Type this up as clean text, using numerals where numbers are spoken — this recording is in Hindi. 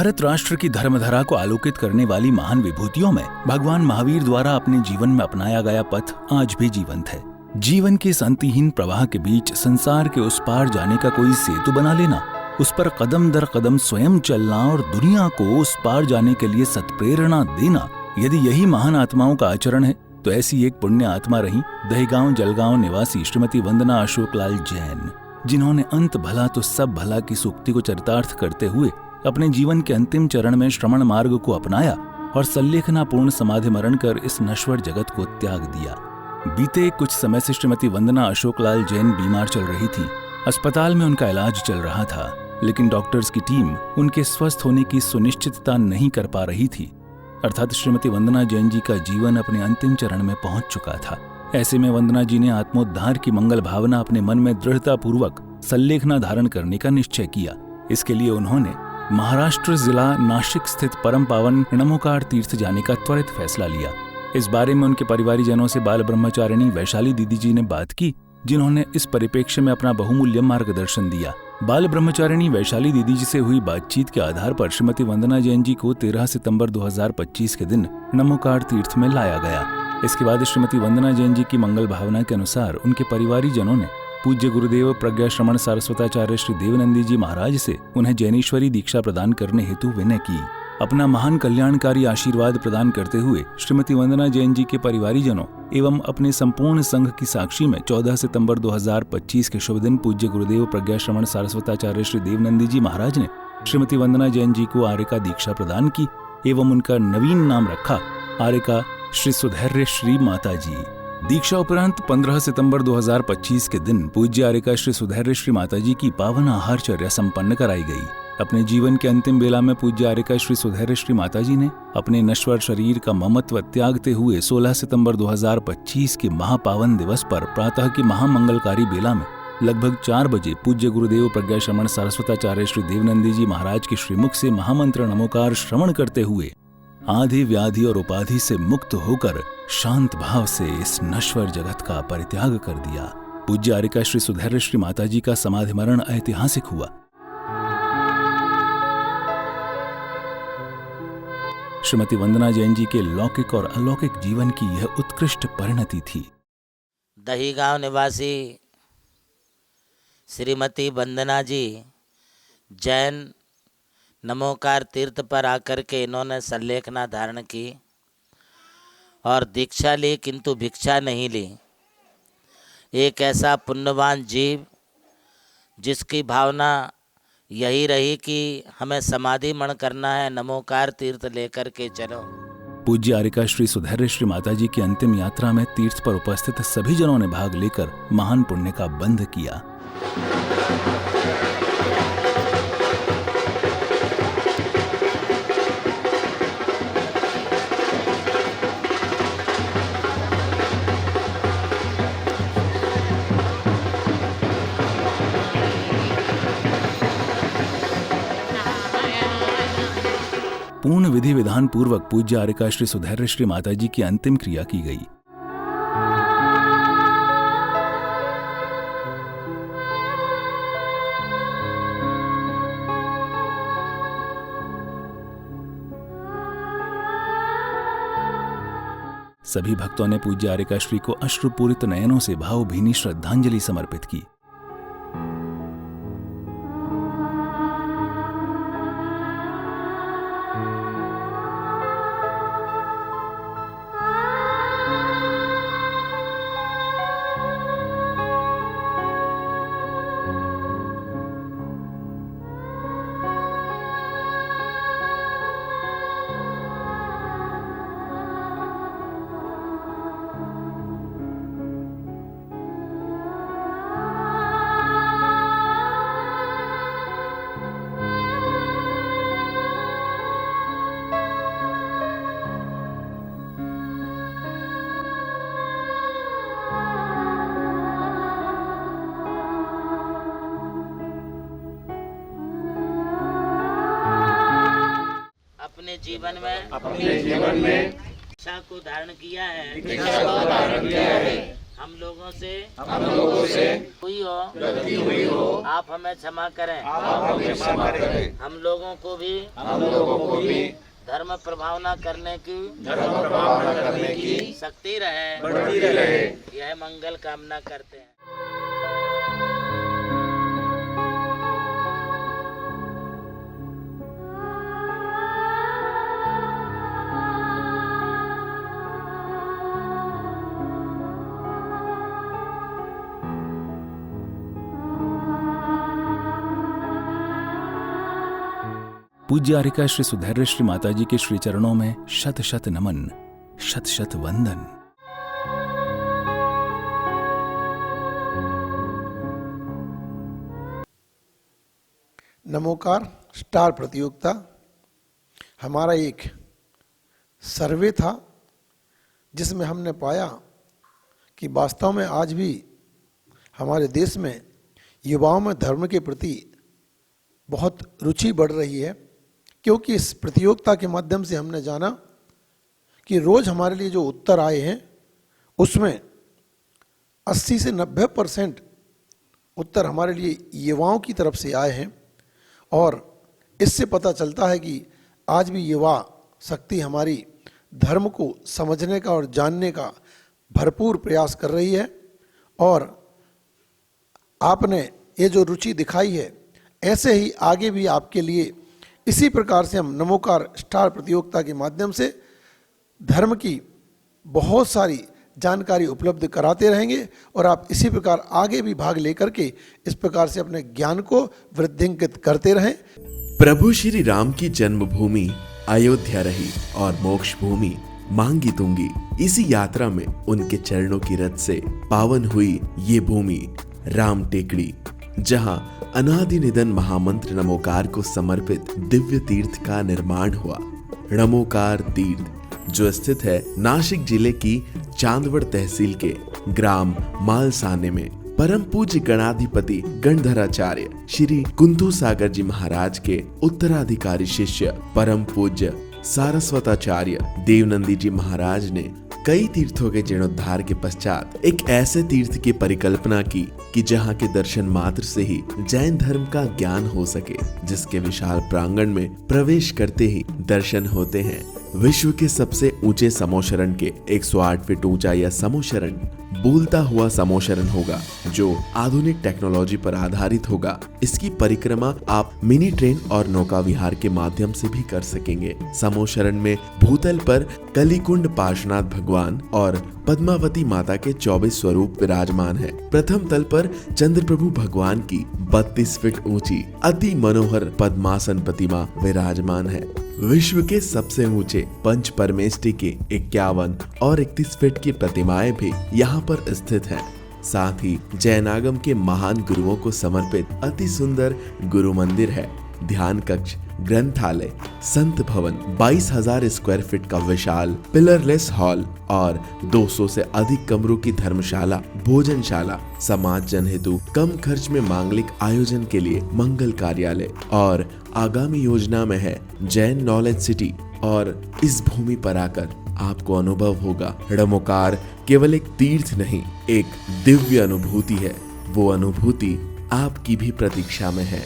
भारत राष्ट्र की धर्मधरा को आलोकित करने वाली महान विभूतियों में भगवान महावीर द्वारा अपने जीवन में अपनाया गया पथ आज भी जीवंत है। जीवन के इस अंतहीन प्रवाह के बीच संसार के उस पार जाने का कोई सेतु बना लेना, उस पर कदम दर कदम स्वयं चलना और दुनिया को उस पार जाने के लिए सत्प्रेरणा देना, यदि यही महान आत्माओं का आचरण है तो ऐसी एक पुण्य आत्मा रही दहीगांव जलगांव निवासी श्रीमती वंदना अशोकलाल जैन, जिन्होंने अंत भला तो सब भला की सूक्ति को चरितार्थ करते हुए अपने जीवन के अंतिम चरण में श्रमण मार्ग को अपनाया और सल्लेखनापूर्ण समाधि मरण कर इस नश्वर जगत को त्याग दिया। बीते कुछ समय से श्रीमती वंदना अशोकलाल जैन बीमार चल रही थी। अस्पताल में उनका इलाज चल रहा था, लेकिन डॉक्टर्स की टीम उनके स्वस्थ होने की सुनिश्चितता नहीं कर पा रही थी। अर्थात श्रीमती वंदना जैन जी का जीवन अपने अंतिम चरण में पहुंच चुका था। ऐसे में वंदना जी ने आत्मोद्धार की मंगल भावना अपने मन में दृढ़ता पूर्वक सल्लेखना धारण करने का निश्चय किया। इसके लिए उन्होंने महाराष्ट्र जिला नासिक स्थित परम पावन नमोकार तीर्थ जाने का त्वरित फैसला लिया। इस बारे में उनके परिवारीजनों से बाल ब्रह्मचारिणी वैशाली दीदी जी ने बात की, जिन्होंने इस परिप्रेक्ष्य में अपना बहुमूल्य मार्गदर्शन दिया। बाल ब्रह्मचारिणी वैशाली दीदी जी से हुई बातचीत के आधार पर श्रीमती वंदना जैन जी को 13 सितंबर 2025 के दिन नमोकार तीर्थ में लाया गया। इसके बाद श्रीमती वंदना जैन जी की मंगल भावना के अनुसार उनके परिवारीजनों ने पूज्य गुरुदेव प्रज्ञा श्रमण सारस्वताचार्य श्री देवनंदी जी महाराज से उन्हें जैनेश्वरी दीक्षा प्रदान करने हेतु विनय की। अपना महान कल्याणकारी आशीर्वाद प्रदान करते हुए श्रीमती वंदना जैन जी के परिवारीजनों एवं अपने संपूर्ण संघ की साक्षी में 14 सितंबर 2025 के शुभ दिन पूज्य गुरुदेव प्रज्ञा श्रमण सारस्वताचार्य श्री देवनंदी जी महाराज ने श्रीमती वंदना जैन जी को आर्य का दीक्षा प्रदान की एवं उनका नवीन नाम रखा आर्य का श्री सुधैर्य श्री माता जी। दीक्षा उपरांत 15 सितंबर 2025 के दिन पूज्य आर्य का श्री सुधैर्य श्री माता जी की पावन आहारचर्या संपन्न कराई गई। अपने जीवन के अंतिम बेला में पूज्य आर्य का श्री सुधैर्य श्री माता जी ने अपने नश्वर शरीर का ममत्व त्यागते हुए 16 सितंबर 2025 के महापावन दिवस पर प्रातः की महामंगलकारी बेला में लगभग 4 बजे पूज्य गुरुदेव प्रज्ञा श्रमण सारस्वताचार्य श्री देवनंदी जी महाराज के श्रीमुख से महामंत्र नमोकार श्रवण करते हुए आधि व्याधि और उपाधि से मुक्त होकर शांत भाव से इस नश्वर जगत का परित्याग कर दिया। पूज्य आर्य का श्री सुधैर्य श्री माता जी का समाधि मरण ऐतिहासिक हुआ। श्रीमती वंदना जैन जी के लौकिक और अलौकिक जीवन की यह उत्कृष्ट परिणति थी। दहीगांव निवासी श्रीमती वंदना जी जैन नमोकार तीर्थ पर आकर के इन्होंने सल्लेखना धारण की और दीक्षा ली, किंतु भिक्षा नहीं ली। एक ऐसा पुण्यवान जीव जिसकी भावना यही रही कि हमें समाधि मण करना है, नमोकार तीर्थ लेकर के चलो। पूज्य आर्य का श्री सुधैर्य श्री माता जी की अंतिम यात्रा में तीर्थ पर उपस्थित सभी जनों ने भाग लेकर महान पुण्य का बंध किया। पूर्ण विधि विधान पूर्वक पूज्य आर्य का श्री सुधैर्य श्री माता जी की अंतिम क्रिया की गई। सभी भक्तों ने पूज्य आर्य का श्री को अश्रुपूरित नयनों से भावभीनी श्रद्धांजलि समर्पित की। अपने जीवन में दीक्षा को धारण किया है। हम लोगों से हुई हो आप हमें क्षमा करें। हम लोगों को भी धर्म प्रभावना करने की शक्ति रहे यह मंगल कामना करते हैं। पूज्य आर्यका श्री सुधैर्य श्री माताजी के श्री चरणों में शत शत नमन, शत शत वंदन। नमोकार स्टार प्रतियोगिता हमारा एक सर्वे था जिसमें हमने पाया कि वास्तव में आज भी हमारे देश में युवाओं में धर्म के प्रति बहुत रुचि बढ़ रही है, क्योंकि इस प्रतियोगिता के माध्यम से हमने जाना कि रोज़ हमारे लिए जो उत्तर आए हैं उसमें 80 से 90% उत्तर हमारे लिए युवाओं की तरफ से आए हैं। और इससे पता चलता है कि आज भी युवा शक्ति हमारी धर्म को समझने का और जानने का भरपूर प्रयास कर रही है। और आपने ये जो रुचि दिखाई है ऐसे ही आगे भी आपके लिए इसी प्रकार से हम नमोकार स्टार प्रतियोगिता के माध्यम से धर्म की बहुत सारी जानकारी उपलब्ध कराते रहेंगे और आप इसी प्रकार आगे भी भाग लेकर के इस प्रकार से अपने ज्ञान को वृद्धिंकित करते रहें। प्रभु श्री राम की जन्मभूमि अयोध्या रही और मोक्ष भूमि मांगी तुंगी। इसी यात्रा में उनके चरणों की रथ से पावन हुई ये भूमि राम टेकड़ी, जहां अनादि निधन महामंत्र नमोकार को समर्पित दिव्य तीर्थ का निर्माण हुआ। नमोकार तीर्थ जो स्थित है नासिक जिले की चांदवड़ तहसील के ग्राम मालसाने में, परम पूज्य गणाधिपति गणधराचार्य श्री कुंतु सागर जी महाराज के उत्तराधिकारी शिष्य परम पूज्य सारस्वताचार्य देवनंदी जी महाराज ने कई तीर्थों के जीर्णोद्धार के पश्चात एक ऐसे तीर्थ की परिकल्पना की कि जहां के दर्शन मात्र से ही जैन धर्म का ज्ञान हो सके, जिसके विशाल प्रांगण में प्रवेश करते ही दर्शन होते हैं विश्व के सबसे ऊंचे समोशरण के 108 फीट ऊंचा यह समोशरण बोलता हुआ समोशरण होगा जो आधुनिक टेक्नोलॉजी पर आधारित होगा। इसकी परिक्रमा आप मिनी ट्रेन और नौका विहार के माध्यम से भी कर सकेंगे। समोशरण में भूतल पर कलिकुंड पार्श्वनाथ भगवान और पद्मावती माता के 24 स्वरूप विराजमान है। प्रथम तल पर चंद्र प्रभु भगवान की 32 फीट ऊंची अति मनोहर पद्मासन प्रतिमा विराजमान है। विश्व के सबसे ऊंचे पंच परमेष्टि के 51 और 31 फीट की प्रतिमाएं भी यहाँ पर स्थित हैं। साथ ही जैनागम के महान गुरुओं को समर्पित अति सुंदर गुरु मंदिर है। ध्यान कक्ष, ग्रंथालय, संत भवन, 22,000 स्क्वायर फीट का विशाल पिलरलेस हॉल और 200 से अधिक कमरों की धर्मशाला, भोजनशाला, समाज जन हेतु कम खर्च में मांगलिक आयोजन के लिए मंगल कार्यालय और आगामी योजना में है जैन नॉलेज सिटी। और इस भूमि पर आकर आपको अनुभव होगा नमोकार केवल एक तीर्थ नहीं, एक दिव्य अनुभूति है। वो अनुभूति आपकी भी प्रतीक्षा में है।